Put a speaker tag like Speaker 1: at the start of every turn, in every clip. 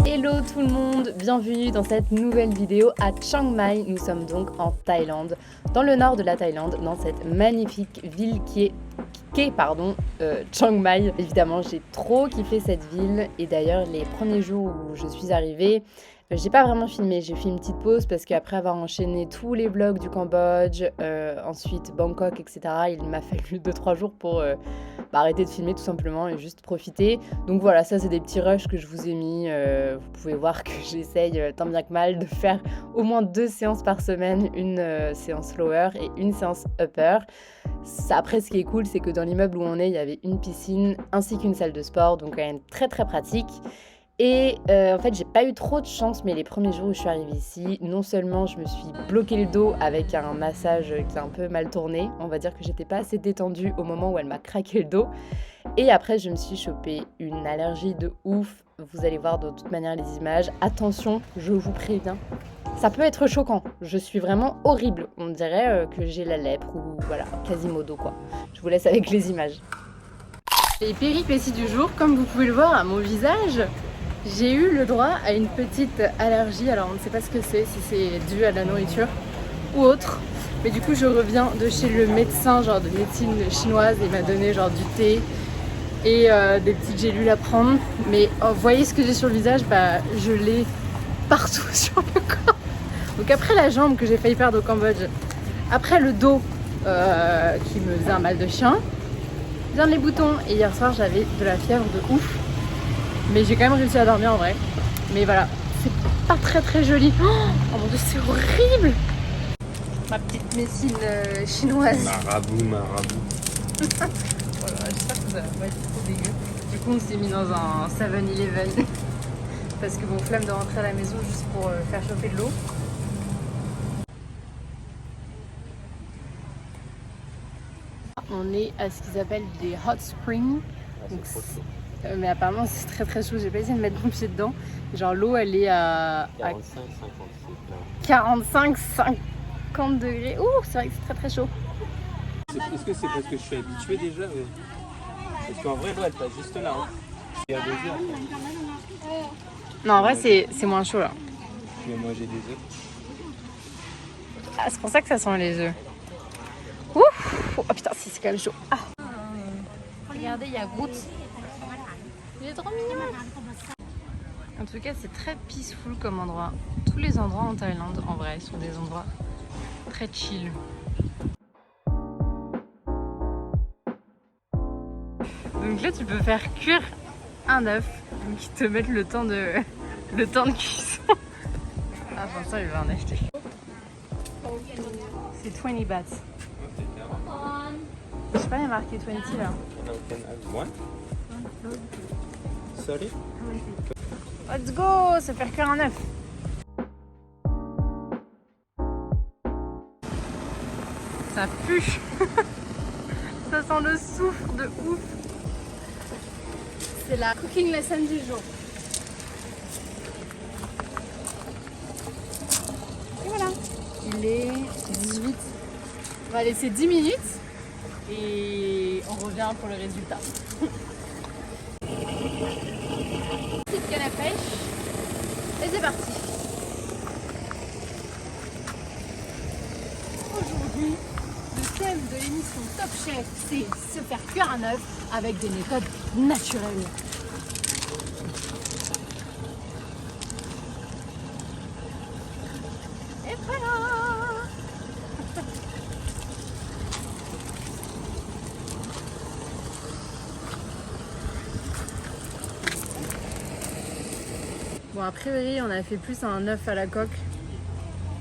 Speaker 1: Hello tout le monde, bienvenue dans cette nouvelle vidéo à Chiang Mai. Nous sommes donc en Thaïlande, dans le nord de la Thaïlande, dans cette magnifique ville qui est Chiang Mai. Évidemment, j'ai trop kiffé cette ville et d'ailleurs les premiers jours où je suis arrivée, j'ai pas vraiment filmé, j'ai fait une petite pause parce qu'après avoir enchaîné tous les vlogs du Cambodge, ensuite Bangkok, etc., il m'a fallu 2-3 jours pour arrêter de filmer tout simplement et juste profiter. Donc voilà, ça c'est des petits rushs que je vous ai mis. Vous pouvez voir que j'essaye tant bien que mal de faire au moins 2 séances par semaine, une séance lower et une séance upper. Ça, après, ce qui est cool, c'est que dans l'immeuble où on est, il y avait une piscine ainsi qu'une salle de sport, donc quand même très très pratique. Et en fait, j'ai pas eu trop de chance, mais les premiers jours où je suis arrivée ici, non seulement je me suis bloqué le dos avec un massage qui a un peu mal tourné, on va dire que j'étais pas assez détendue au moment où elle m'a craqué le dos, et après je me suis chopé une allergie de ouf. Vous allez voir de toute manière les images. Attention, je vous préviens, ça peut être choquant. Je suis vraiment horrible. On dirait que j'ai la lèpre ou voilà, Quasimodo quoi. Je vous laisse avec les images. Les péripéties du jour, comme vous pouvez le voir à mon visage, j'ai eu le droit à une petite allergie. Alors on ne sait pas ce que c'est, si c'est dû à la nourriture ou autre. Mais du coup je reviens de chez le médecin, genre de médecine chinoise, et il m'a donné genre du thé et des petites gélules à prendre. Mais vous voyez ce que j'ai sur le visage, je l'ai partout sur le corps. Donc après la jambe que j'ai failli perdre au Cambodge, après le dos qui me faisait un mal de chien, vient les boutons. Et hier soir j'avais de la fièvre de ouf. Mais j'ai quand même réussi à dormir en vrai. Mais voilà, c'est pas très joli. Oh mon dieu, c'est horrible. Ma petite médecine chinoise.
Speaker 2: Marabout.
Speaker 1: Voilà, j'espère que ça va pas être trop dégueu. Du coup, on s'est mis dans un 7-Eleven. Parce que bon, flemme de rentrer à la maison juste pour faire chauffer de l'eau. On est à ce qu'ils appellent des hot springs. Donc, mais apparemment c'est très chaud, j'ai pas essayé de mettre mon pied dedans. Genre l'eau elle est à 45-50 degrés. Ouh, c'est vrai que c'est très chaud.
Speaker 2: Est-ce que c'est parce que je suis habitué déjà Parce qu'en vrai, l'eau elle passe juste là. Hein. Il y a 2 heures.
Speaker 1: Non, en vrai c'est moins chaud là.
Speaker 2: Mais moi j'ai des œufs.
Speaker 1: Ah, c'est pour ça que ça sent les œufs. Ouf. Oh putain, si c'est quand même chaud. Ah. Regardez, il y a Groot. Il est trop mignon. En tout cas, c'est très peaceful comme endroit. Tous les endroits en Thaïlande, en vrai, sont des endroits très chill. Donc là, tu peux faire cuire un œuf, donc ils te mettent le temps de cuisson. Ah, Vincent, il va en acheter. C'est 20 bahts. Je sais pas, il y a marqué 20 là.
Speaker 2: Sorry.
Speaker 1: Let's go, se faire cuire un œuf. Ça pue. Ça sent le soufre de ouf. C'est la cooking lesson du jour. Et voilà. Il est 18. On va laisser 10 minutes et on revient pour le résultat. Petite canne à pêche et c'est parti. Aujourd'hui, le thème de l'émission Top Chef, c'est se faire cuire un œuf avec des méthodes naturelles. Et voilà. Bon, a priori, on a fait plus un œuf à la coque.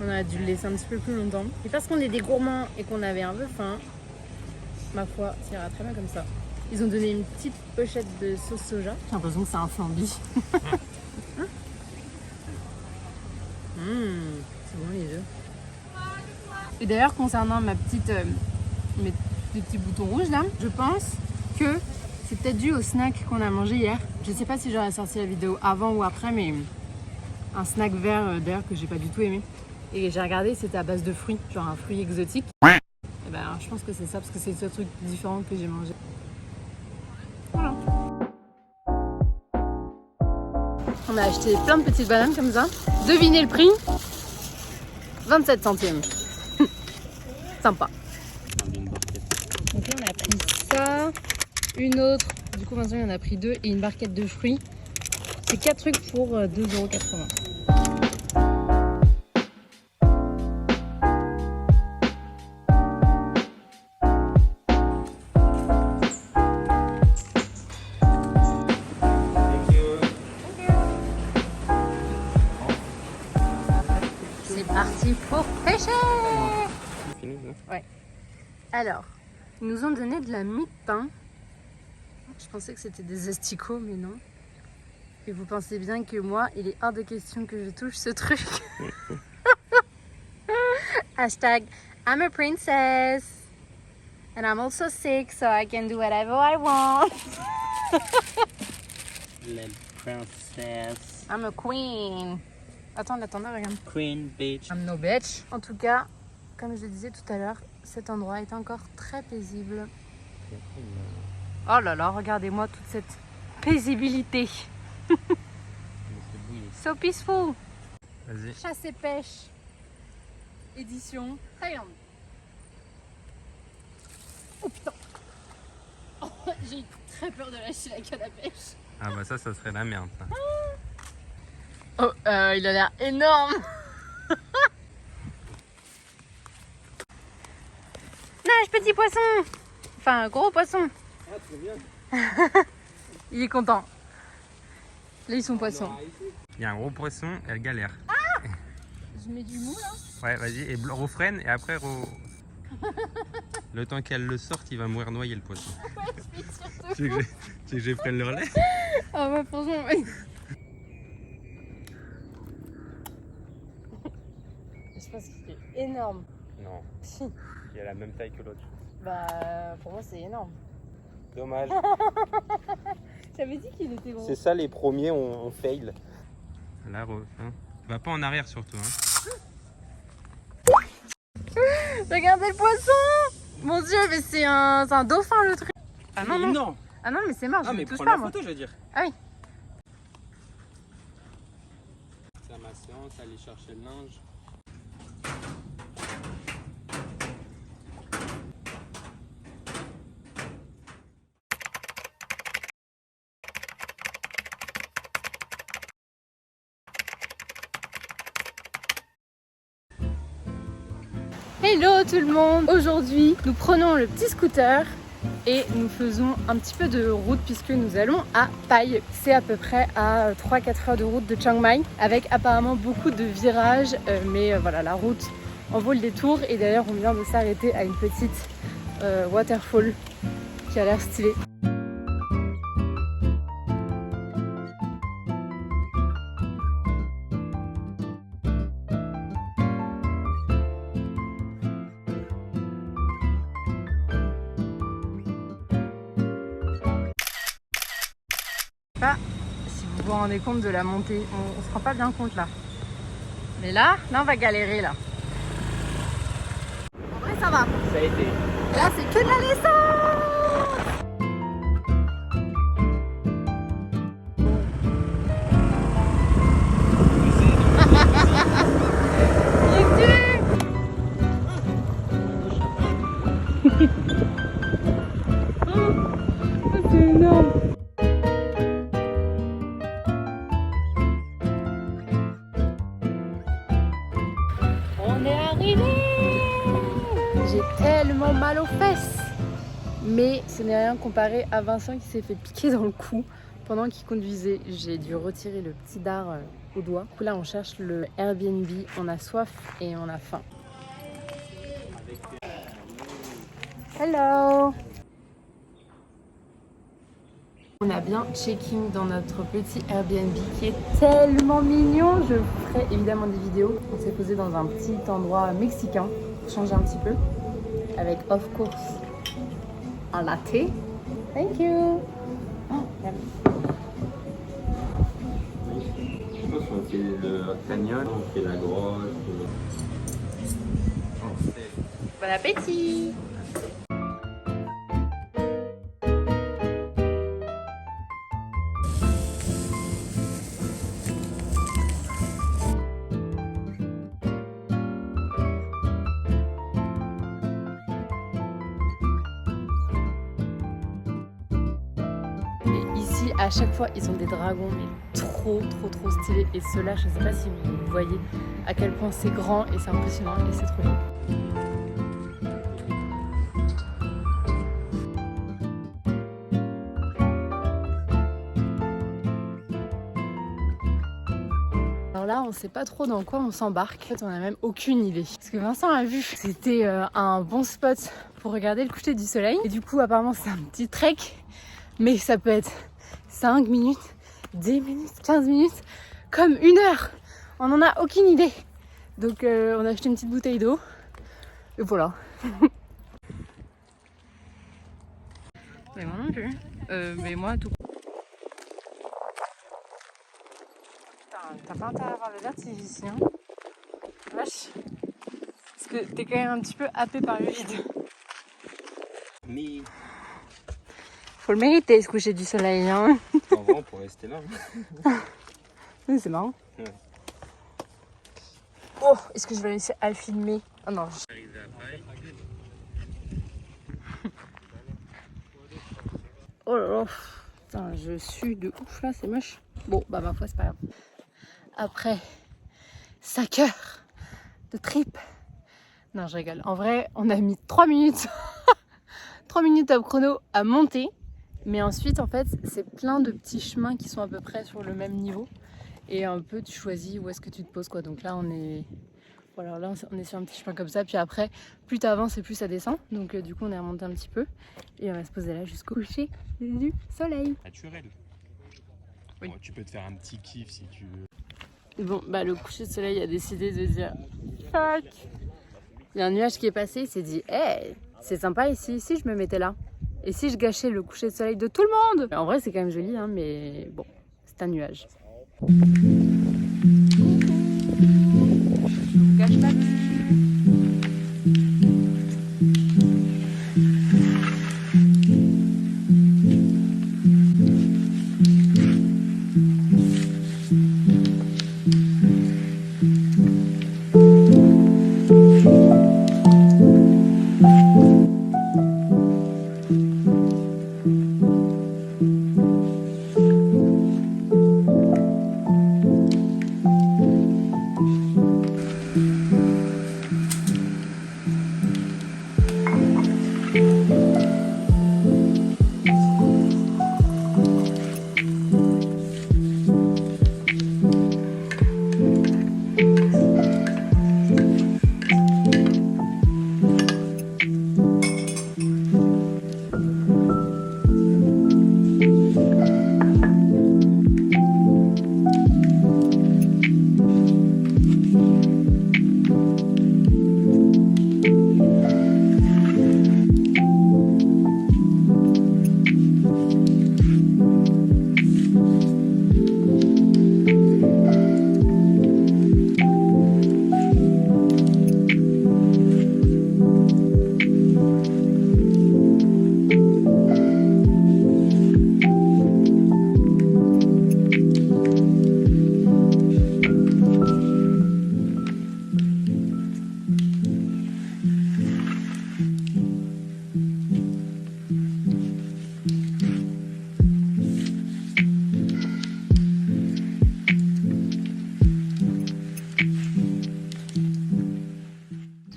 Speaker 1: On a dû le laisser un petit peu plus longtemps. Et parce qu'on est des gourmands et qu'on avait un peu faim, ma foi, ça ira très bien comme ça. Ils ont donné une petite pochette de sauce soja. J'ai l'impression que c'est un flambi. C'est bon les œufs. Et d'ailleurs, concernant mes petits boutons rouges là, je pense que c'est peut-être dû au snack qu'on a mangé hier. Je sais pas si j'aurais sorti la vidéo avant ou après, mais un snack vert d'ailleurs que j'ai pas du tout aimé. Et j'ai regardé, c'était à base de fruits, genre un fruit exotique. Et ben je pense que c'est ça parce que c'est le seul truc différent que j'ai mangé. Voilà. On a acheté plein de petites bananes comme ça. Devinez le prix, 27 centimes. Sympa. Donc là on a pris ça, une autre, du coup Vincent il en a pris 2 et une barquette de fruits. C'est 4 trucs pour 2,80 €. C'est parti pour pêcher.
Speaker 2: Fini, non?
Speaker 1: Ouais. Alors, ils nous ont donné de la mie de pain. Je pensais que c'était des asticots, mais non. Et vous pensez bien que moi, il est hors de question que je touche ce truc. Hashtag I'm a princess. And I'm also sick, so I can do whatever I want.
Speaker 2: Little princess.
Speaker 1: I'm a queen. Attends, regarde.
Speaker 2: Queen bitch.
Speaker 1: I'm no bitch. En tout cas, comme je le disais tout à l'heure, cet endroit est encore très paisible. Oh là là, regardez-moi toute cette paisibilité. So peaceful.
Speaker 2: Vas-y.
Speaker 1: Chasse et pêche. Édition Thaïlande. Oh putain. Oh, j'ai très peur de lâcher la canne à pêche.
Speaker 2: Ah bah ça serait la merde. Ça.
Speaker 1: Oh, il a l'air énorme. Nage, petit poisson. Enfin, gros poisson.
Speaker 2: Ah, trop bien.
Speaker 1: Il est content. Là, ils sont poissons.
Speaker 2: Il y a un gros poisson, elle galère.
Speaker 1: Je mets du mou là.
Speaker 2: Ouais, vas-y, et refreine et après le temps qu'elle le sorte, il va mourir noyé le poisson. Tu veux que je prenne le relais?
Speaker 1: Ah ouais, franchement, oui. Je pense qu'il est énorme.
Speaker 2: Non, il a la même taille que l'autre.
Speaker 1: Bah, pour moi, c'est énorme.
Speaker 2: Dommage.
Speaker 1: J'avais dit qu'il était gros.
Speaker 2: C'est ça, les premiers, on fail. Là, hein. Va pas en arrière surtout. Hein.
Speaker 1: Regardez le poisson. Mon Dieu, mais c'est un dauphin le truc. Ah non, non.
Speaker 2: Non.
Speaker 1: Ah non, mais c'est mort,
Speaker 2: Ah,
Speaker 1: je
Speaker 2: mais
Speaker 1: ne touche
Speaker 2: prends
Speaker 1: pas
Speaker 2: la
Speaker 1: moi.
Speaker 2: photo, je veux dire.
Speaker 1: Ah oui.
Speaker 2: C'est à ma séance, aller chercher le linge.
Speaker 1: Hello tout le monde. Aujourd'hui, nous prenons le petit scooter et nous faisons un petit peu de route puisque nous allons à Pai. C'est à peu près à 3-4 heures de route de Chiang Mai avec apparemment beaucoup de virages, mais voilà, la route en vaut le détour. Et d'ailleurs, on vient de s'arrêter à une petite waterfall qui a l'air stylée. Pas si vous vous rendez compte de la montée, on se rend pas bien compte là. Mais là on va galérer là. En vrai ça va.
Speaker 2: Ça a été.
Speaker 1: Là c'est que de la descente. C'est énorme. On est arrivé. J'ai tellement mal aux fesses. Mais ce n'est rien comparé à Vincent qui s'est fait piquer dans le cou pendant qu'il conduisait. J'ai dû retirer le petit dard au doigt. Du coup là on cherche le Airbnb, on a soif et on a faim. Hello. On a bien check-in dans notre petit Airbnb qui est tellement mignon. Je ferai évidemment des vidéos. On s'est posé dans un petit endroit mexicain pour changer un petit peu. Avec of course un latte. Thank you. Oh, merci.
Speaker 2: Je pense qu'on fait le canyon, on fait la grotte.
Speaker 1: Bon appétit. Ici, à chaque fois, ils ont des dragons, mais trop stylés. Et ceux-là, je sais pas si vous voyez à quel point c'est grand et c'est impressionnant et c'est trop beau. Alors là, on sait pas trop dans quoi on s'embarque. En fait, on a même aucune idée. Parce que Vincent a vu que c'était un bon spot pour regarder le coucher du soleil. Et du coup, apparemment, c'est un petit trek. Mais ça peut être 5 minutes, 10 minutes, 15 minutes, comme 1 heure. On n'en a aucune idée. Donc on a acheté une petite bouteille d'eau. Et voilà. Mais moi non plus. Mais moi tout. T'as pas intérêt à avoir le vertige ici, hein. Vache. Parce que t'es quand même un petit peu happé par le vide.
Speaker 2: Mais
Speaker 1: Faut le mériter ce coucher du soleil, hein.
Speaker 2: en vrai, on pourrait rester là.
Speaker 1: Oui, c'est marrant.
Speaker 2: Ouais.
Speaker 1: Oh, est-ce que je vais réussir à le filmer? Oh non. Oh là là. Putain, je suis de ouf là, c'est moche. Bon, bah ma foi, c'est pas grave. Après 5 heures de trip. Non, je rigole. En vrai, on a mis 3 minutes. 3 minutes top chrono à monter. Mais ensuite, en fait, c'est plein de petits chemins qui sont à peu près sur le même niveau. Et un peu, tu choisis où est-ce que tu te poses, quoi. Donc là, on est... Voilà, là, on est sur un petit chemin comme ça. Puis après, plus tu avances et plus ça descend. Donc du coup, on est remonté un petit peu. Et on va se poser là jusqu'au coucher du soleil.
Speaker 2: Naturel.
Speaker 1: Oui.
Speaker 2: Bon, tu peux te faire un petit kiff si tu veux.
Speaker 1: Bon, bah le coucher de soleil a décidé de dire fuck. Il y a un nuage qui est passé, il s'est dit hey, c'est sympa ici, si je me mettais là. Et si je gâchais le coucher de soleil de tout le monde? En vrai, c'est quand même joli, hein, mais bon, c'est un nuage. Je vous gâche la vue.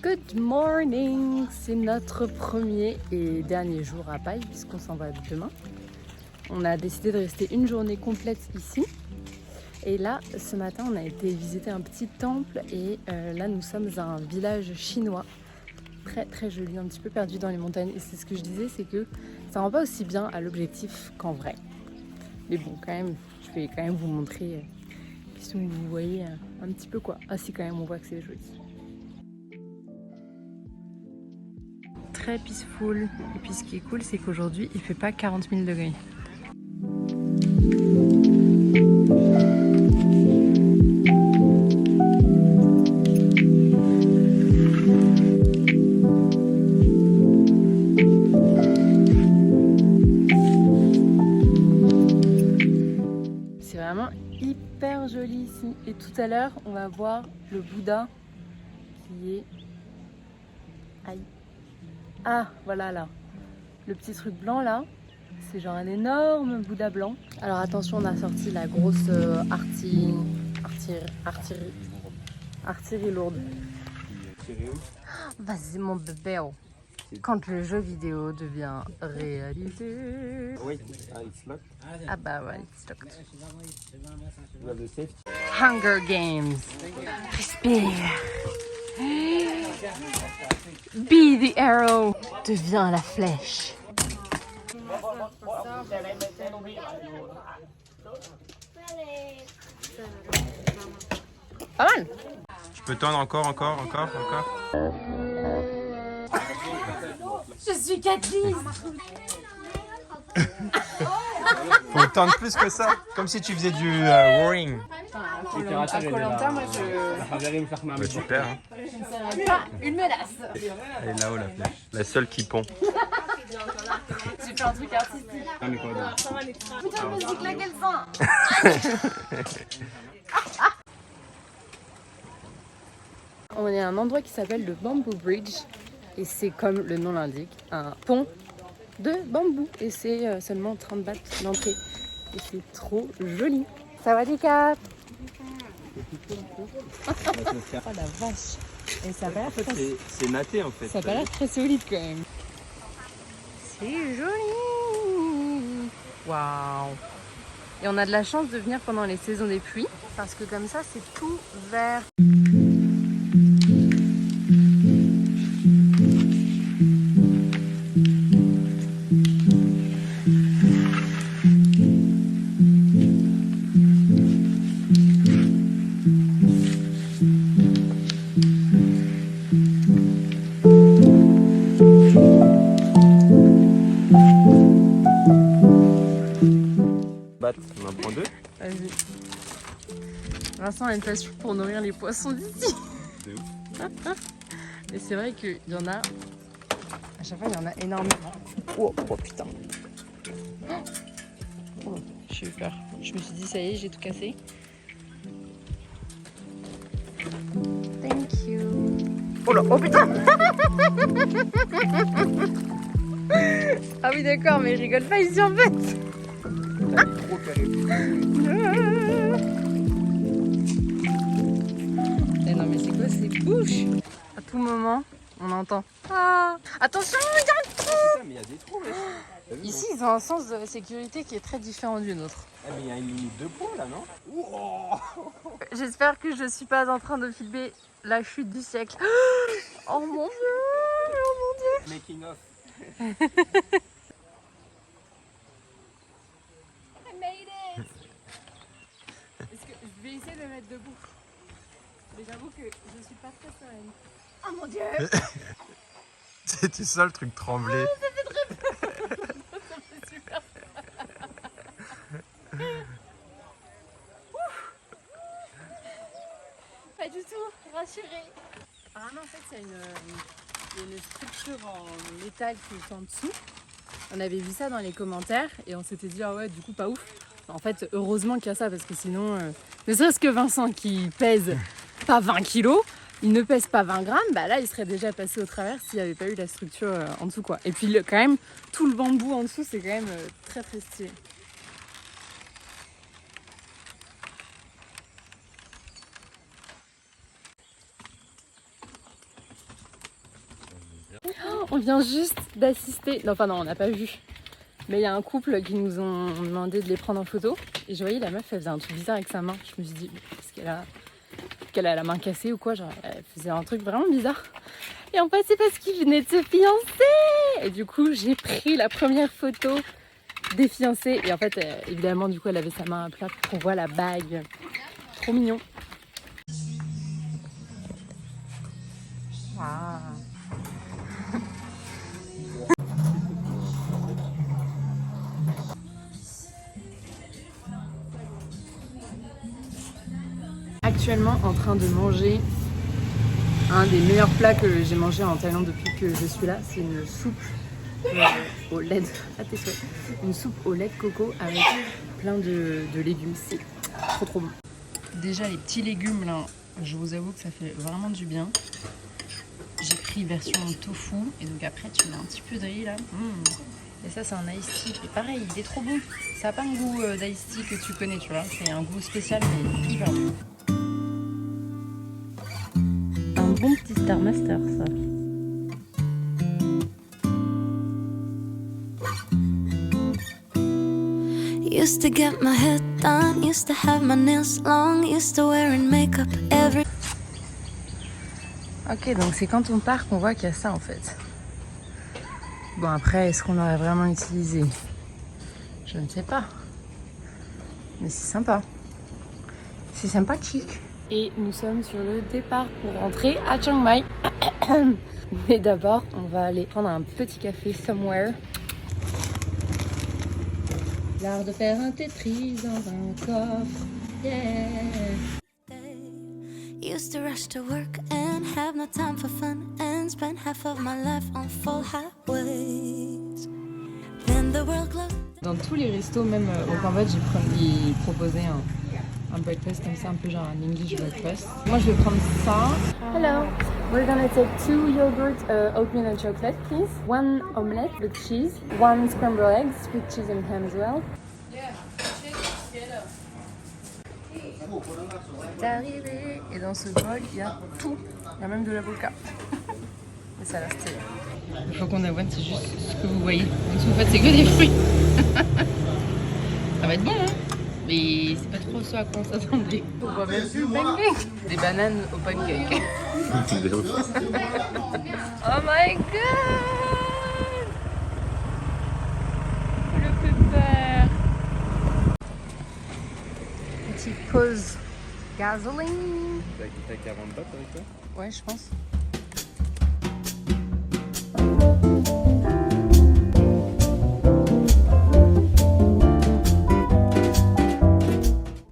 Speaker 1: Good morning! C'est notre premier et dernier jour à Paille puisqu'on s'en va demain. On a décidé de rester une journée complète ici. Et là, ce matin, on a été visiter un petit temple et là, nous sommes à un village chinois. Très joli, un petit peu perdu dans les montagnes. Et c'est ce que je disais, c'est que ça rend pas aussi bien à l'objectif qu'en vrai. Mais bon, quand même, je vais quand même vous montrer, si vous voyez un petit peu quoi. Ah si, quand même, on voit que c'est joli. Très peaceful. Et puis ce qui est cool, c'est qu'aujourd'hui, il fait pas 40 000 degrés. C'est vraiment hyper joli ici. Et tout à l'heure, on va voir le Bouddha qui est... Aïe. Ah, voilà là. Le petit truc blanc là, C'est genre un énorme Bouddha blanc. Alors attention, on a sorti la grosse artillerie lourde. Vas-y mon bébé. Quand le jeu vidéo devient réalité.
Speaker 2: Wait, it's locked.
Speaker 1: Ah bah ouais, it's locked.
Speaker 2: You have the safety.
Speaker 1: Hunger Games. Respire. Be the arrow. Deviens la flèche. Pas mal.
Speaker 2: Tu peux tendre encore.
Speaker 1: Je suis Katniss.
Speaker 2: Faut tendre plus que ça, comme si tu faisais du roaring.
Speaker 1: À Koh-Lanta, moi
Speaker 2: Bah, super, hein.
Speaker 1: je pas une menace.
Speaker 2: Elle est là-haut la flèche. La seule qui pond.
Speaker 1: J'ai fait un truc artistique. Putain, mais c'est claqué le sein. On est à un endroit qui s'appelle le Bamboo Bridge. Et c'est comme le nom l'indique, un pont de bambou. Et c'est seulement 30 bahts d'entrée. Et c'est trop joli. Sawadee-cap. Oh la vache. Et ça a pas l'air très...
Speaker 2: c'est maté en fait.
Speaker 1: Ça a pas l'air très solide quand même. C'est joli. Waouh. Et on a de la chance de venir pendant les saisons des pluies. Parce que comme ça, c'est tout vert.
Speaker 2: On en prend deux.
Speaker 1: Vas-y. Vincent a une passion pour nourrir les poissons d'ici.
Speaker 2: De ouf.
Speaker 1: Et c'est vrai qu'il y en a. À chaque fois, il y en a énormément. Oh putain. Oh, j'ai eu peur. Je me suis dit, ça y est, j'ai tout cassé. Thank you. Oh là, oh putain. Ah oui, d'accord, mais je rigole pas ici en fait.
Speaker 2: Trop carré.
Speaker 1: Eh non mais c'est quoi ces bouches? À tout moment, on entend. Ah, attention, il y a un trou.
Speaker 2: Mais il y a des trous, là.
Speaker 1: Ici, ils ont un sens de sécurité qui est très différent du nôtre.
Speaker 2: Ah, mais il y a une limite de poids là, non?
Speaker 1: J'espère que je suis pas en train de filmer la chute du siècle. Oh mon dieu, oh mon dieu.
Speaker 2: Making of.
Speaker 1: I made it. Est-ce que je vais essayer de me mettre debout. Mais j'avoue que je suis pas très sereine. Oh mon dieu.
Speaker 2: C'était ça le truc tremblé.
Speaker 1: Ça fait très peur. Ça fait super peur. Pas du tout rassurée. Apparemment en fait il y a une structure en métal qui est en dessous. On avait vu ça dans les commentaires et on s'était dit ah ouais du coup pas ouf. En fait heureusement qu'il y a ça parce que sinon ne serait-ce que Vincent qui pèse pas 20 kilos, il ne pèse pas 20 grammes, bah là il serait déjà passé au travers s'il n'y avait pas eu la structure en dessous quoi. Et puis quand même tout le bambou en dessous c'est quand même très très stylé. On vient juste d'assister, non enfin non on n'a pas vu, mais il y a un couple qui nous ont demandé de les prendre en photo et je voyais la meuf elle faisait un truc bizarre avec sa main, je me suis dit est-ce qu'elle a la main cassée ou quoi, genre elle faisait un truc vraiment bizarre et en fait c'est parce qu'ils venaient de se fiancer et du coup j'ai pris la première photo des fiancés et en fait évidemment du coup elle avait sa main à plat pour qu'on voit la bague, trop mignon. Wow. Actuellement en train de manger un des meilleurs plats que j'ai mangé en Thaïlande depuis que je suis là. C'est une soupe au lait de... Une soupe au lait de coco avec plein de légumes. C'est trop bon. Déjà les petits légumes là, je vous avoue que ça fait vraiment du bien. J'ai pris version tofu et donc après tu mets un petit peu de riz là. Et ça, c'est un iced tea. Et pareil, il est trop bon. Ça n'a pas un goût d'iced tea que tu connais, tu vois. C'est un goût spécial, mais hyper bon. Un bon petit Star Master, ça.
Speaker 3: Used to get my hair done, used to have my nails long, used to wearing makeup every.
Speaker 1: Ok, donc c'est quand on part qu'on voit qu'il y a ça en fait. Bon, après, est-ce qu'on l'aurait vraiment utilisé? Je ne sais pas. Mais c'est sympa. C'est sympathique. Et nous sommes sur le départ pour rentrer à Chiang Mai. Mais d'abord, on va aller prendre un petit café somewhere. L'art de faire un Tetris dans un coffre. Yeah.
Speaker 3: Used to rush to work and have no time for fun and spend half of my life on full highways. Then the world closed.
Speaker 1: Dans tous les restos, même au Cambodge, ils proposaient un breakfast comme ça, un peu genre un English breakfast. Moi, je vais prendre ça. Hello, we're gonna take 2 yogurt, oatmeal and chocolate, please. 1 omelette with cheese, 1 scrambled eggs with cheese and ham as well. C'est arrivé. Et dans ce bol, il y a tout. Il y a même de l'avocat. Et ça a l'air stylé. Le flocon d'avoine, c'est juste ce que vous voyez. En dessous, en fait, c'est que des fruits. Ça va être bon, hein? Mais c'est pas trop ce à quoi on s'attendait. On voit même plus le pancake. Des bananes au pancake. Oh my god! Le pépère. Petite pause gasoline.
Speaker 2: T'as 40 bahts avec toi?
Speaker 1: Ouais, je pense.